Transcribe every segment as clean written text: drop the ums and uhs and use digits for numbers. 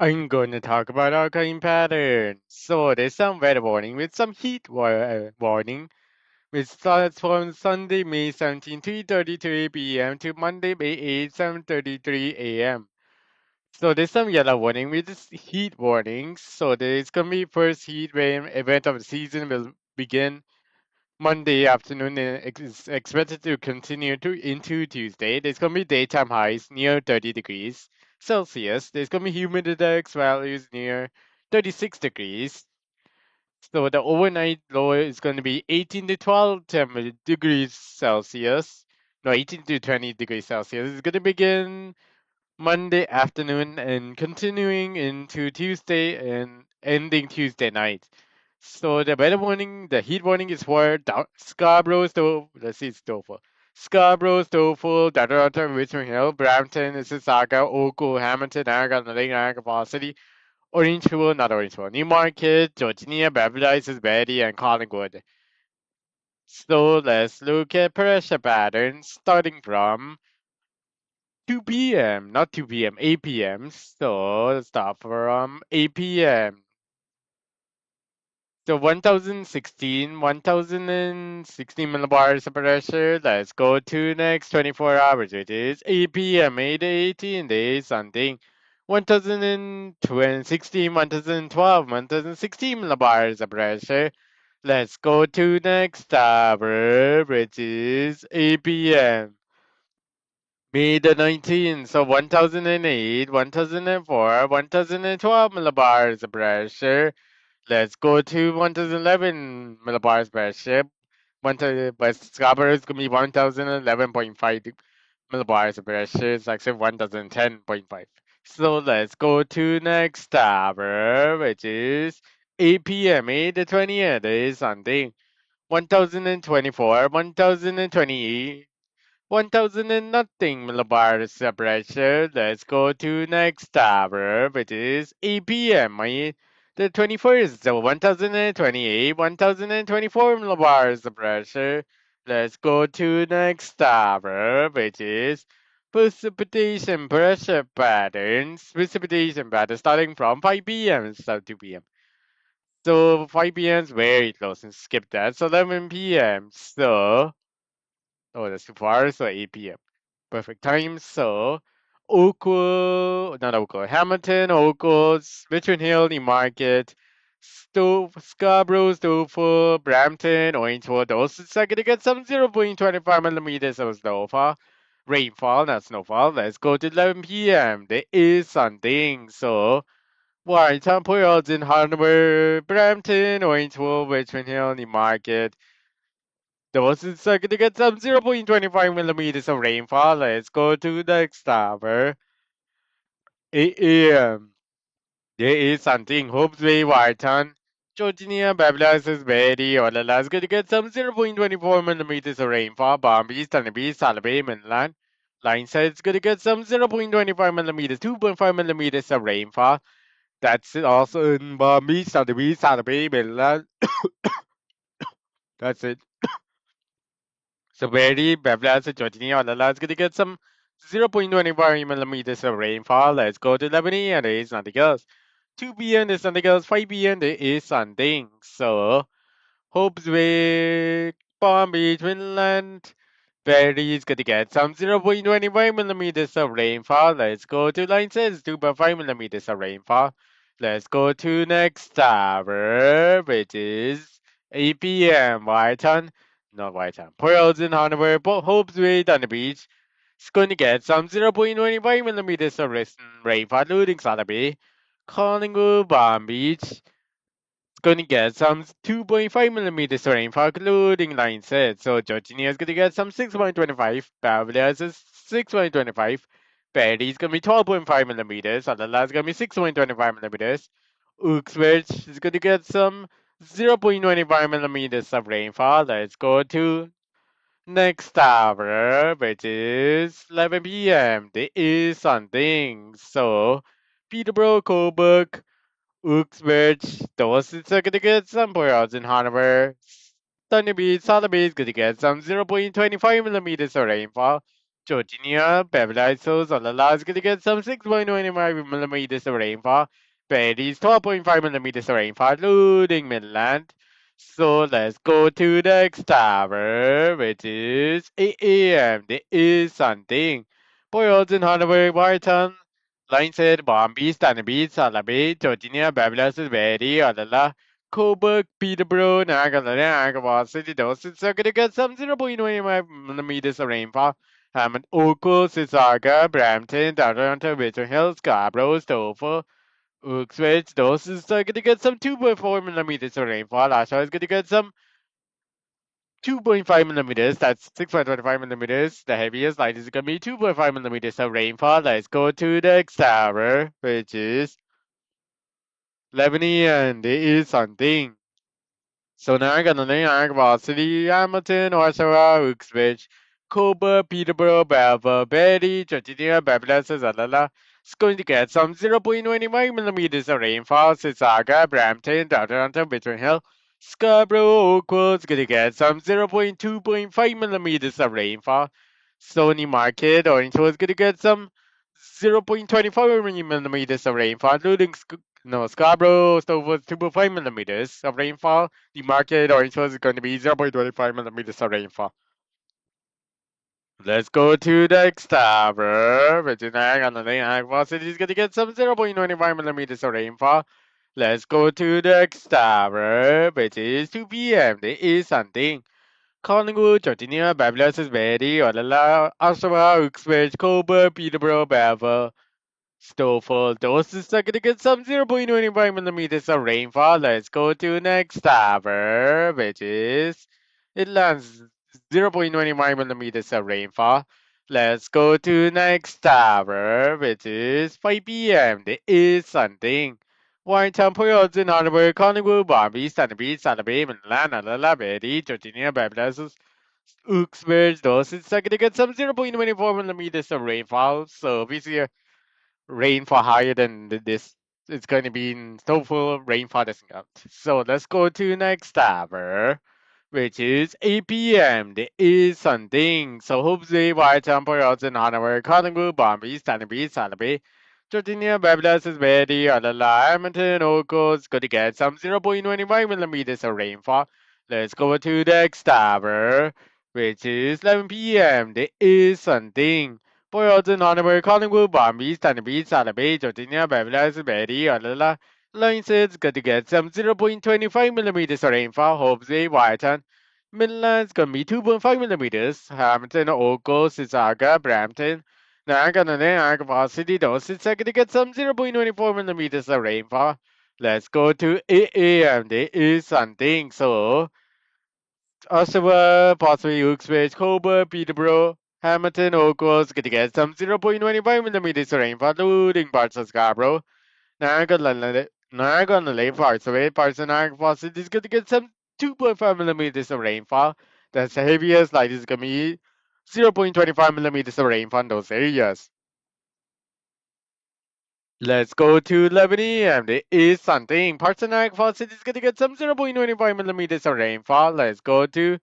I'm going to talk about alkaline patterns. So there's some weather warning with some warning, which starts from Sunday, May 17, 3:33 p.m. to Monday, May 8, 7:33 a.m. So there's some yellow warning with this heat warnings. So there's gonna be first heat wave event of the season will begin Monday afternoon and is expected to continue into Tuesday. There's going to be daytime highs near 30 degrees Celsius. There's going to be humidity index values near 36 degrees. So the overnight low is going to be 18 to 12 degrees Celsius. No, 18 to 20 degrees Celsius. It's going to begin Monday afternoon and continuing into Tuesday and ending Tuesday night. So the weather warning, the heat warning is for Scarborough, let's see, Stoffel. Scarborough, Stoffel, Darrata, Richmond Hill, Brampton, Mississauga, Oakville, Hamilton, Niagara, Lake Niagara Falls City, Orangeville, not Orangeville, Newmarket, Georgia, Beverly Hills, Betty, and Collingwood. So let's look at pressure patterns starting from 2 p.m., not 2 p.m., 8 p.m. So let's start from 8 p.m. So 1016 millibars of pressure. Let's go to next 24 hours, which is 8 p.m., 8 to 18 days, something. 1016, 1012, 1016 millibars of pressure. Let's go to next hour, which is 8 p.m. May the 19th, so 1008, 1004, 1012 millibars of pressure. Let's go to 1011 millibars pressure. But Scarborough is going to be 1011.5 millibars of pressure. It's actually 1010.5. So let's go to next hour, which is 8 p.m. 8 the 20th is something. 1024, 1028. 1000 and nothing millibars of pressure. Let's go to next hour, which is 8 p.m. The 21st, so 1028, 1024 millibars of pressure. Let's go to next hour, which is precipitation pressure patterns. Precipitation patterns starting from 5 p.m. instead of 2 p.m. So 5 p.m. is very close and skip that. So 11 p.m. So, oh, that's too far. So 8 p.m. Perfect time. So, not Oakwood, Hamilton, Oakwood, Richmond Hill, Newmarket, Scarborough, Stoffel, Brampton, Orangewood. Those are going to get some 0.25 millimeters of snowfall. Rainfall, not snowfall. Let's go to 11 p.m. There is something. So, Warrington, Port Elgin, Hanover, Brampton, Orangewood, Richmond Hill, Newmarket. Those is going to get some 0.25 millimeters of rainfall. Let's go to the next hour. 8 a.m. There is something. Hopes Bay, Warton, Georgia, Babylon, Berry, Olala is going to get some 0.24 millimeters of rainfall. Palm Beach, Thunder Beach, Salabay, Mainland. Line says it's going to get some 0.25 millimeters, 2.5 millimeters of rainfall. That's it also in Palm Beach, Thunder Beach, Salabay, Mainland. That's it. So very Bevlas, Georgia, Olala is going to get some 0.25 millimeters of rainfall. Let's go to 11 and there is nothing else. 2 p.m. there's nothing else. 5 p.m. there is something. So Hope's Way, Palm Beach, Finland. Very is going to get some 0.25 millimeters of rainfall. Let's go to line says 2.5 millimeters of rainfall. Let's go to next tower, which is 8 p.m. Whiteton. Not Whiteton. Pearls in Hanover, Hope's Way on the beach. It's going to get some 0.25 millimeters of rainfall, including Salaby. Collingwood, Palm Beach. It's going to get some 2.5 millimeters of rainfall, including line set. So Georgia is going to get some 6.25. Beverly is 6.25. Perry is going to be 12.5 millimeters. Adela is going to be 6.25 millimeters. Uxbridge is going to get some 0.25 millimeters of rainfall. Let's go to next hour, which is 11 p.m. There is something. So Peterborough, Coburg, Uxbridge, those is gonna get some boils in Hanover. Sunny Beach, Sotheby is gonna get some 0.25 millimeters of rainfall. Georgia, Beverly Solala is going to get some 6.25 millimeters of rainfall. Betty's 12.5 millimeters of rainfall, including Midland. So let's go to the next tower, which is 8 a.m. There is something. Boyles in Hanover, Barton. Line said Bombay, Stanley, Salaby, Georgia, Babylon, Betty, Alala. Coburg, Peterborough, Naga, City, those are going to get some 0.25 millimeters of rainfall. Hammond, Oakville, Sissaga, Brampton, Toronto, Richmond Hill, Scarborough, Stover, Uxbridge. Those are going to get some 2.4 millimeters of rainfall. Asha is going to get some 2.5 millimeters. That's 6.25 millimeters. The heaviest light is going to be 2.5 millimeters of rainfall. Let's go to the next tower, which is 11 and there is something. So now I'm gonna name Agawam City, Hamilton, Oshawa, Uxbridge, Cobra, Peterborough, Belva, Betty, Georgia, Babylon, Zalala. It's going to get some 0.25 millimeters of rainfall. Sissaga, Brampton, Toronto, Richmond Hill, Scarborough, Oakville is going to get some 0.2.5 millimeters of rainfall. Stony Market, Orangewood is going to get some 0.25 millimeters of rainfall, including Scarborough, Stowe was 2.5 millimeters of rainfall. The market orange was going to be 0.25 millimeters of rainfall. Let's go to the next tower, which is Niagara City is going to get some 0.25 millimeters of rainfall. Let's go to the next tower, which is 2 p.m. There is something. Collingwood, Georgia, Babylon, Betty, Olala, Oshawa, Uxbridge, Coburg, Peterborough, Belvoir. Snowfall doses are gonna get some 0.25 millimeters of rainfall. Let's go to next tower, which is it lands 0.25 millimeters of rainfall. Let's go to next tower, which is 5 p.m. There is something. Warrington, Poyos, in Harbor, Collingwood, Barbie, Stanley, Salaby, Milan, Alala, Betty, Georgia, Babylon, Uxbridge, doses are gonna get some 0.24 millimeters of rainfall. So basically rainfall higher than this. It's going to be in snowfall, rainfall doesn't count. So let's go to next tower, which is 8 p.m. There is something. So hopefully white temperatures in Hanover, Collingwood, Bombay, Stanley, Salaby, Georgia, Babylon, Betty, Alala, Edmonton, Oakville is going to get some 0.25 millimeters of rainfall. Let's go to the next tower, which is 11 p.m. There is something. Boyolton, Hanover, Collingwood, Bombay, Stanley, Salaby, Georgia, Babylon, Betty, Alala, Lions going to get some 0.25 millimeters of rainfall. Hopefully, Whiteton. Midland's gonna be 2.5 millimeters. Hamilton, Oakville, Sissaga, Brampton. Niagara City, those it's gonna get some 0.24 millimeters of rainfall. Let's go to 8 a.m. There is something. So, Oshawa, possibly Uxbridge, Coburg, Peterborough, Hamilton, Oakville is gonna get some 0.25 millimeters of rainfall, including parts of Scarborough. Niagara parts of it, parts of Niagara Falls is going to get some 2.5 millimeters of rainfall. That's the heaviest, light is going to be 0.25 millimeters of rainfall in those areas. Let's go to 11 a.m. There is something. Parts of Niagara Falls is going to get some 0.25 millimeters of rainfall. Let's go to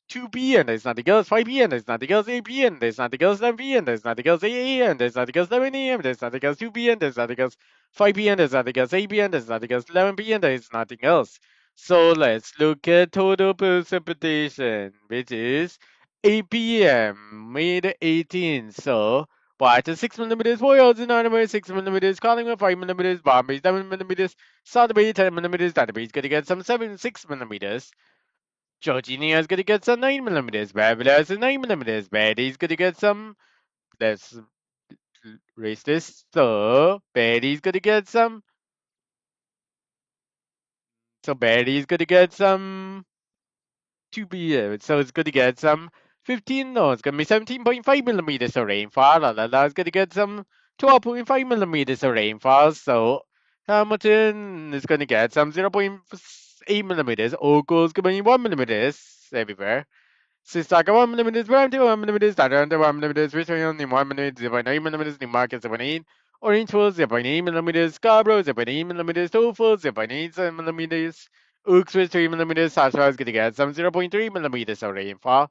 2 p.m. There's nothing else. 5 p.m. There's nothing else. 8 p.m. There's nothing else. 7 p.m. There's nothing else. 8 a.m. There's nothing else. 11 a.m. There's nothing else. 2 p.m. There's nothing else. 5 p.m. There's nothing else. 8 p.m. There's nothing else. 11 p.m. There's nothing else. So let's look at total precipitation, which is 8 p.m. May the 18th. So Washington 6 millimeters, Boyles in Hanover 6 millimeters, Collingwood 5 millimeters, Bombay 7 millimeters, South Bay 10 millimeters, That Bay is gonna get some 6 millimeters. Georgina is gonna get some 9 millimeters. Babylon is 9 millimeters. Betty's gonna get some. Let's raise this. So Betty's gonna get some. So Betty's gonna get some 2 p.m. So it's gonna get some 15. No, it's gonna be 17.5 millimeters of rainfall. It's gonna get some 12.5 millimeters of rainfall. So Hamilton is gonna get some 0.8 millimeters. Oakville is gonna be 1 millimeters everywhere. Sisaka 1 millimeters, Brampton 1 millimeters, Toronto 1 millimeters, Richmond 1 millimeter, 0.9 millimeters, Newmarket 0.8, Orangeville 0.8 millimeters, Scarborough 0.8 millimeters, Tofu 0.8 millimeters, Uxbridge 3 millimeters, Sasha is going to get some 0.3 millimeters of rainfall.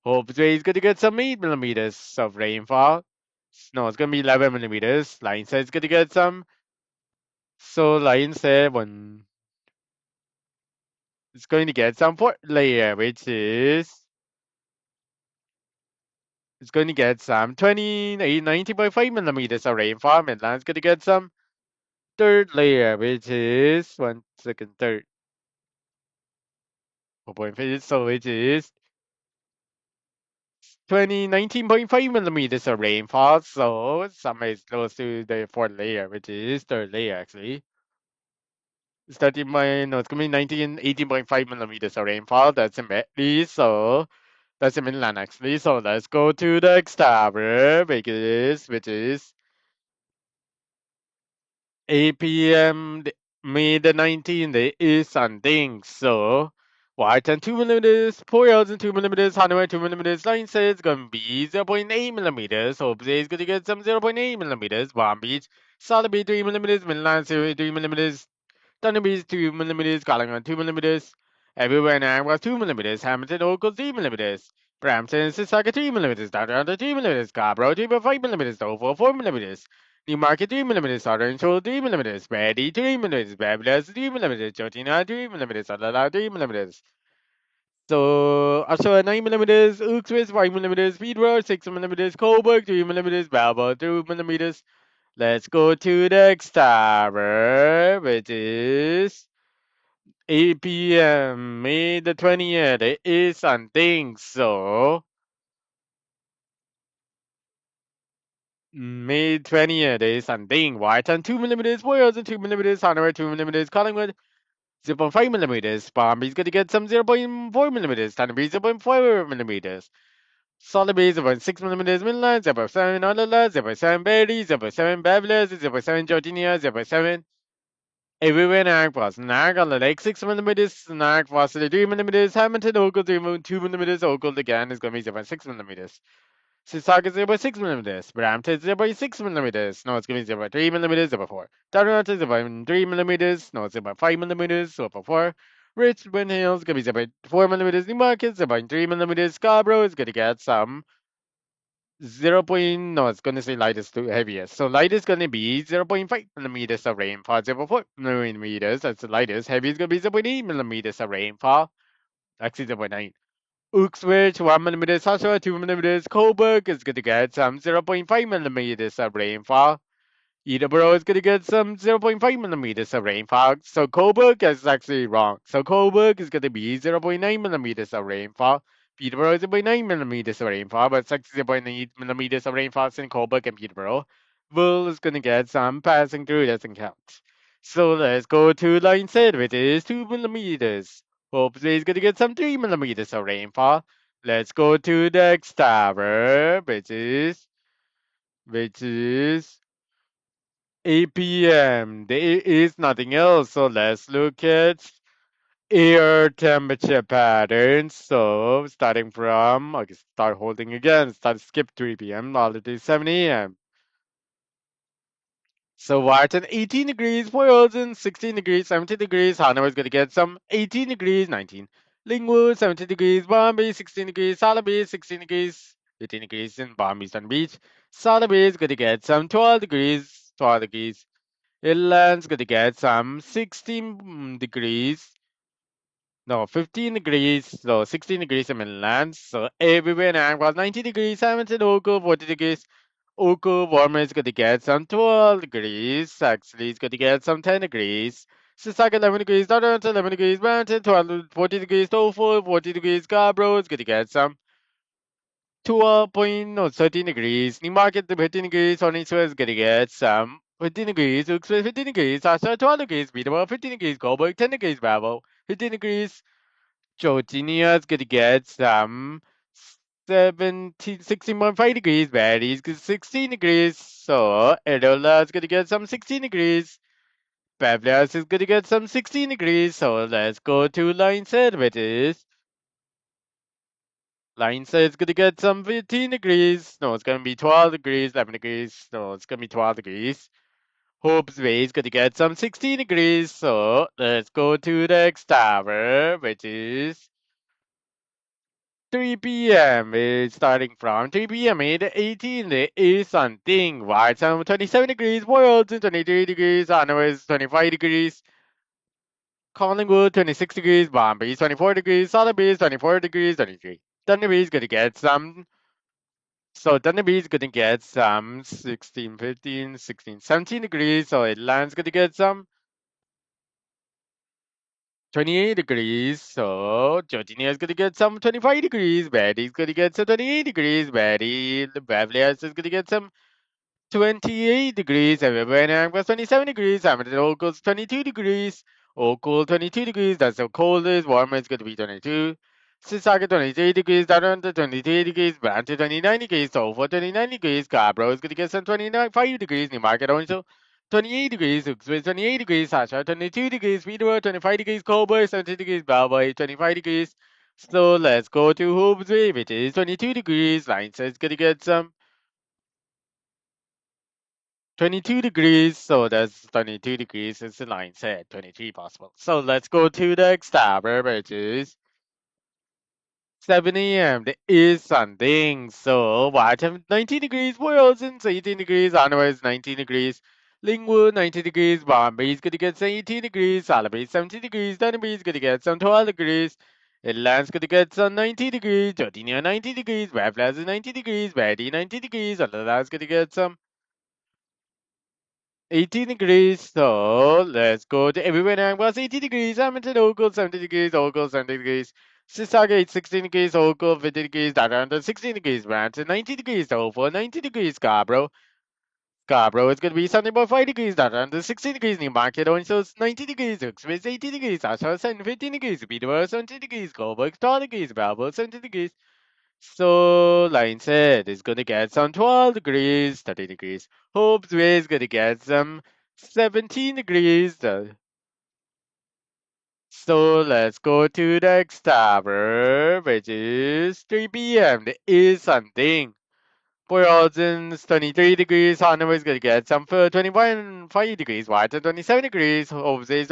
Hopefully it's gonna get some 8 millimeters of rainfall. No, it's gonna be 11 millimeters. Line says it's gonna get some. So line said one, it's going to get some fourth layer, which is it's going to get some 90.5 millimeters of rainfall. Midland's going to get some third layer, which is 1 second third. 4.5, so which is 19.5 millimeters of rainfall. So somewhere is close to the fourth layer, which is third layer actually. It's 13 by, no, it's going to be 18.5 millimeters of rainfall. That's in Medley, so that's in Midland actually. So let's go to the next tower, which is 8 p.m. May the 19th is something. So, white and 2 millimeters, 4 hours and 2 millimeters, 102 millimeters, line says it's gonna be 0.8 millimeters. Hope is gonna get some 0.8 millimeters. Palm Beach, Solid Beach 3 millimeters, Midland 3 millimeters, Thunder Beach 2 millimeters, Collingwood 2 millimeters. Everywhere now was 2 millimeters, Hamilton Oakville 3 millimeters. Brampton, Sisaka 3 millimeters, Downtown 3 millimeters, Scarborough 3.5 millimeters, Dover 4 millimeters. Newmarket 3 millimeters, Southern Shore 3 millimeters, Ready 3 millimeters, Babylon 3 millimeters, Georgina 3 millimeters, Alala 3 millimeters. So, Oshawa 9 millimeters, Uxwis 5 millimeters, Peterborough 6 millimeters, Coburg 3 millimeters, Balboa 2 millimeters. Let's go to the next tower, which is 8 p.m. May the 20th. It is something. So, May 20th is something. White 2 millimeters, Wales 2 millimeters, Hanover 2 millimeters, Collingwood 0.5 millimeters. Palm Beach going to get some 0.4 millimeters. Thunder Beach 0.4 millimeters. Solid Bay 0.6 millimeters. Midland 0.7. Honolulu 0.7. Berry 0.7. Babylon 0.7. Georginia 0.7. Everywhere Nag was Nag on the lake 6 millimeters. Nag was 3 millimeters. Hamilton Oakle 2 millimeters. Oakle again is going to be 0.6 millimeters. Sisaka 0.6 millimeters. Brampton 0.6 millimeters. No, it's going to be 0.3 millimeters. 0.4. Darnata 0.3 millimeters. No, it's 0.5 millimeters. 0.4. Richmond Hills going to be 0.4 millimeters. Newmarket 0.3 millimeters. Scarborough is going to get some 0. No, it's gonna say lightest to heaviest. So light is gonna be 0.5 millimeters of rainfall, 0.4 millimeters. That's the lightest. Heavy is gonna be 0.8 millimeters of rainfall. Actually 0.9. Uxbridge 1 millimeter, Sasha 2 millimeters. Coburg is gonna get some 0.5 millimeters of rainfall. Peterborough is gonna get some 0.5 millimeters of rainfall. So Coburg is actually wrong. So Coburg is gonna be 0.9 millimeters of rainfall. Peterborough is 0.9 millimeters of rainfall, but 0.8 millimeters of rainfall in Coburg and Peterborough. Will is gonna get some passing through, doesn't count. So let's go to line Z, which is 2 millimeters. Hopefully it's gonna get some 3 millimeters of rainfall. Let's go to the next tower, which is 8 p.m. There is nothing else. So let's look at air temperature patterns. So starting from, okay, start holding again, skip 3 p.m. all the way 7 a.m. So Wharton 18 degrees, Boylston 16 degrees, 17 degrees, Hanover is going to get some 18 degrees, 19. Lingwood 17 degrees, Bombay 16 degrees, Salaby 16 degrees, 18 degrees in Palm Beach Beach. Salaby is going to get some 12 degrees, 12 degrees. Inland's gonna get some 16 degrees. No, 15 degrees. So 16 degrees in inland. So everywhere now was 90 degrees. Hamilton, Oakville, 40 degrees. Oakville, warmer is gonna get some 12 degrees. Actually, it's gonna get some 10 degrees. Sisaka 11 degrees. Toronto 11 degrees. Mountain 12, 40 degrees. Tofu 40 degrees. Scarborough is gonna get some 12 point, no, 13 degrees. Newmarket to 15 degrees. Oniswa is gonna get some 15 degrees. Uxbridge 15 degrees. Sasha 12 degrees. Peterborough 15 degrees. Coburg 10 degrees. Bravo 15 degrees. Georginia is gonna get some 16.5 degrees. Barry is 16 degrees. So Edola is gonna get some 16 degrees. Pavlias is gonna get some 16 degrees. So let's go to line set, which is line says it's gonna get some 15 degrees. No, it's gonna be 12 degrees, 11 degrees. No, it's gonna be 12 degrees. Hope's Way is gonna get some 16 degrees. So let's go to the next tower, which is 3 p.m. is starting from 3 p.m. It 18 is something. Whiteham 27 degrees, Boylston 23 degrees, onwards 25 degrees, Collingwood 26 degrees, Bombay 24 degrees, Sotheby's 24 degrees, 23. Thunder Bay's gonna get some. So Thunder Bay's gonna get some 16, 15, 16, 17 degrees. So Atlanta's gonna get some 28 degrees. So Georginia's gonna get some 25 degrees. Betty's gonna get some 28 degrees. Beverly Hills is gonna get some 28 degrees. Everywhere was 27 degrees. Hamilton Ocal's 22 degrees. Oakville 22 degrees. That's the coldest. Warmer is going to be 22. Sisaka 23 degrees. Toronto 23 degrees. Brampton 29 degrees. Salford 29 degrees. Scarborough is going to get some 29, 5 degrees. Newmarket also 28 degrees. Hooksville 28 degrees. Sasha 22 degrees. Peterborough 25 degrees. Coburg 17 degrees. Belvoir 25 degrees. So let's go to Hoopsville, which is 22 degrees. Line says going to get some 22 degrees, so that's 22 degrees is the line set, 23 possible. So let's go to the next tab, which is 7 a.m. There is something. So watch 19 degrees, Boylston 18 degrees, onwards 19 degrees, Lingwood 19 degrees, Bombay's gonna get some 18 degrees, Salabay 17 degrees, Dunbay's gonna get some 12 degrees, Atlanta's gonna get some 90 degrees, Jordania 90 degrees, Red Plaza 90 degrees, Betty 90 degrees, Atlanta gonna get some 18 degrees. So let's go to everywhere now. Was 80 degrees. Hamilton, Oakville, 70 degrees. Oakville, 70 degrees. Sissaga, 16 degrees. Oakville, 50 degrees. Daranda, 16 degrees. Brampton, 90 degrees. Over 90 degrees. Scarborough. Scarborough is going to be something about 5 degrees. Daranda, 16 degrees. Newmarket, also 90 degrees. Uxbridge, 80 degrees. Ashland, 15 degrees. Peterborough, 70 degrees. Coburg, 12 degrees. Belvoir, 70 degrees. So, line said, is going to get some 12 degrees, 30 degrees. Hope's way is going to get some 17 degrees. So, let's go to the next tower, which is 3 p.m. There is something. Port Alton's 23 degrees. Hanover is going to get some for 21, 5 degrees. White 27 degrees. Hope's is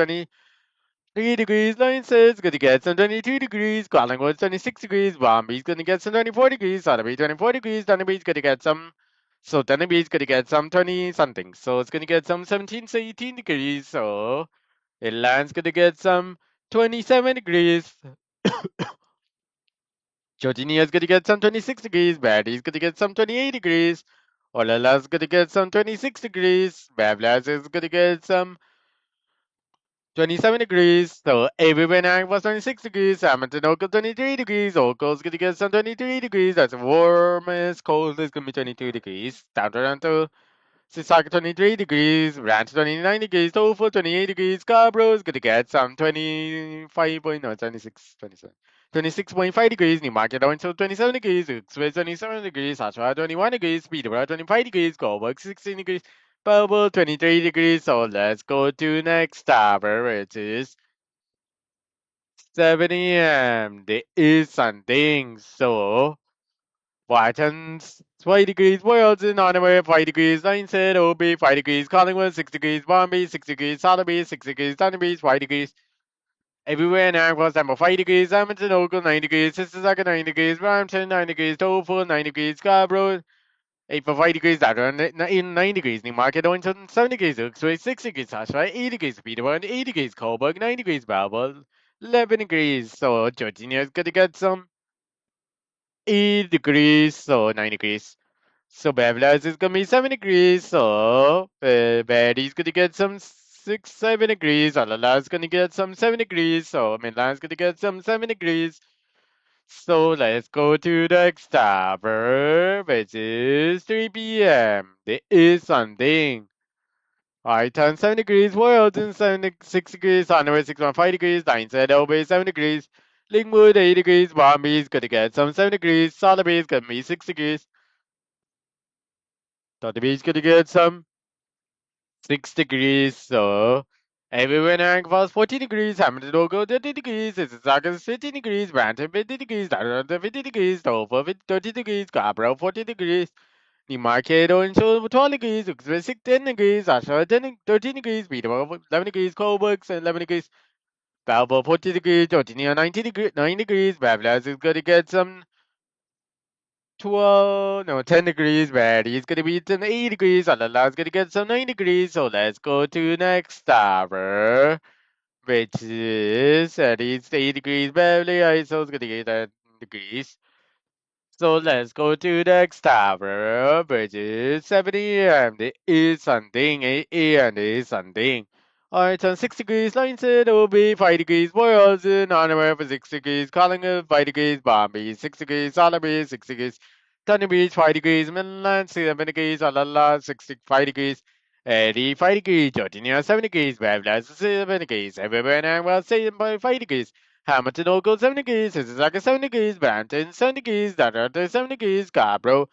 3 degrees, Lawrence gonna get some 22 degrees, Collingwood 26 degrees, Bombay's gonna get some 24 degrees, Sotheby 24 degrees, Dunby's gonna get some, so Dunby's gonna get some 20 something, so it's gonna get some 17 to 18 degrees, so Inland's gonna get some 27 degrees, Georginia's gonna get some 26 degrees, Batty's gonna get some 28 degrees, Olala's gonna get some 26 degrees, Bablas is gonna get some 27 degrees. So everywhere now was 26 degrees. Hamilton, Oakville, 23 degrees. Oakville's gonna get some 23 degrees. That's warmest. Cold is gonna be 22 degrees. Down Toronto, Sisaka 23 degrees. Ranch 29 degrees. Tofu 28 degrees. Scarborough's gonna get some 25 point, no, 26, 27. 26.5 degrees, Newmarket Owensville 27 degrees, Uxbridge 27 degrees, Oshawa 21 degrees, Peterborough 25 degrees, Coburg 16 degrees, Belleville 23 degrees. So let's go to next tower, which is 7 a.m. There is something. So Whiteton's 20 degrees, Boylston, Honorary 5 degrees, Lineshead, OB 5 degrees, Collingwood 6 degrees, Bombay 6 degrees, Sotheby 6 degrees, Thunderbreeze 5 degrees. Everywhere in Aqua, Sample 5 degrees, Edmonton, Oakville 9 degrees, Sississauga 9 degrees, Brampton 9 degrees, Tofu 9 degrees, Scarborough 8 for 5 degrees, Dagger 9 degrees, Newmarket, Owenston 7 degrees, Uxbridge 6 degrees, Ashby 8 degrees, Peterborough 8 degrees, Coburg 9 degrees, Balboa 11 degrees. So Georginia's gonna get some 8 degrees, so 9 degrees. So Beverly's is gonna be 7 degrees, so Betty's gonna get some 6, 7 degrees, Alala's gonna get some 7 degrees, so Midland's gonna get some 7 degrees. So let's go to the next tower, which is 3 p.m. There is something. I turn 7 degrees, Royalton 6 degrees, Hanover 6.5 degrees, Lineshead Obey 7 degrees, Lingwood 8 degrees, Bombay's gonna get some 7 degrees, Sotheby's gonna be 6 degrees, Sotheby's gonna get some 6 degrees, so everywhere in was 14 degrees, Hamilton Ogo 30 degrees, Mississauga 15 degrees, Brampton 50 degrees, Darrell 50 degrees, Dover 30 degrees, Scarborough 40 degrees, Newmarket Owensville 12 degrees, Uxbridge 10 degrees, Ashford 13 degrees, Peterborough 11 degrees, Coburg 11 degrees. Belleville 40 degrees, Georgina 9 degrees, Bablas is gonna get some 10 degrees, Maddie's gonna be 8 degrees, Alala's gonna get some 9 degrees, so let's go to next tower, which is at least 8 degrees, Beverly Iso's gonna get 10 degrees. So let's go to the next tower, which is 70 and it is something, and it is something. Alright, on 6 degrees, Langston will be 5 degrees, Boylston, Honor for 6 degrees, Collingwood 5 degrees, Bombay 6 degrees, Sotheby 6 degrees, Thunder Beach 5 degrees, Midland 7 degrees, Alala 65 degrees, 85 degrees, Georgia 7 degrees, Bablas 7 degrees, everywhere and well 7.5 degrees. Hamilton Oakland 7 degrees, Mississauga 7 degrees, Brampton 7 degrees, Darrell 7 degrees, Scarborough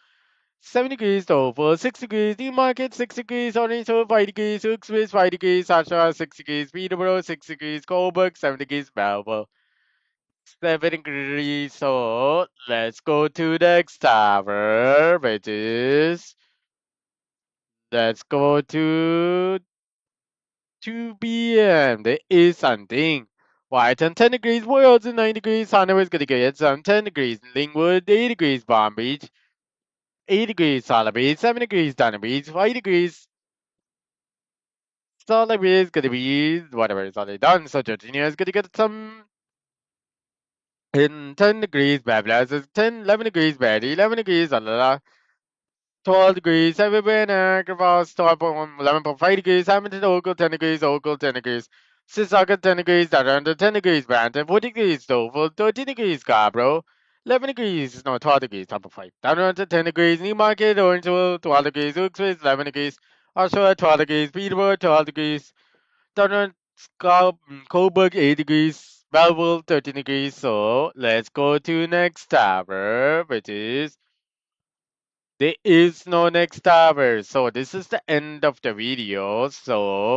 7 degrees, Dover 6 degrees, Newmarket 6 degrees, Orange 5 degrees, Hooksville 5 degrees, Oshawa 6 degrees, Peterborough 6 degrees, Coburg 7 degrees, Melville 7 degrees. So let's go to the next tower, which is let's go to 2 p.m. There is something. White 10 degrees, Worlds 9 degrees, Hanover is gonna get some 10 degrees, Lingwood 8 degrees, Palm Beach 8 degrees, Solid Beach 7 degrees, Dana Beach 5 degrees. Solid Beach is gonna be whatever is already done. So Georgina is gonna get some in 10 degrees, Bablas is 11 degrees, Betty 11 degrees, 12 degrees, everywhere in Agrabah, 11.5 degrees, Hamilton, Oakland, 10 degrees, Oakland, 10 degrees, Sisaka, 10 degrees, Darrell, 10 degrees, Brampton, 40 degrees, Dover, 13 degrees, Scarborough, 11 degrees, no, 12 degrees, top of 5, Darrell, 10 degrees, Newmarket, Orangeville, 12 degrees, Uxbridge, 11 degrees, Oshawa, 12 degrees, Peterborough, 12 degrees, Darrell, Coburg, 8 degrees, Belleville, 13 degrees, so let's go to next tower, which is there is no next tower. So this is the end of the video. So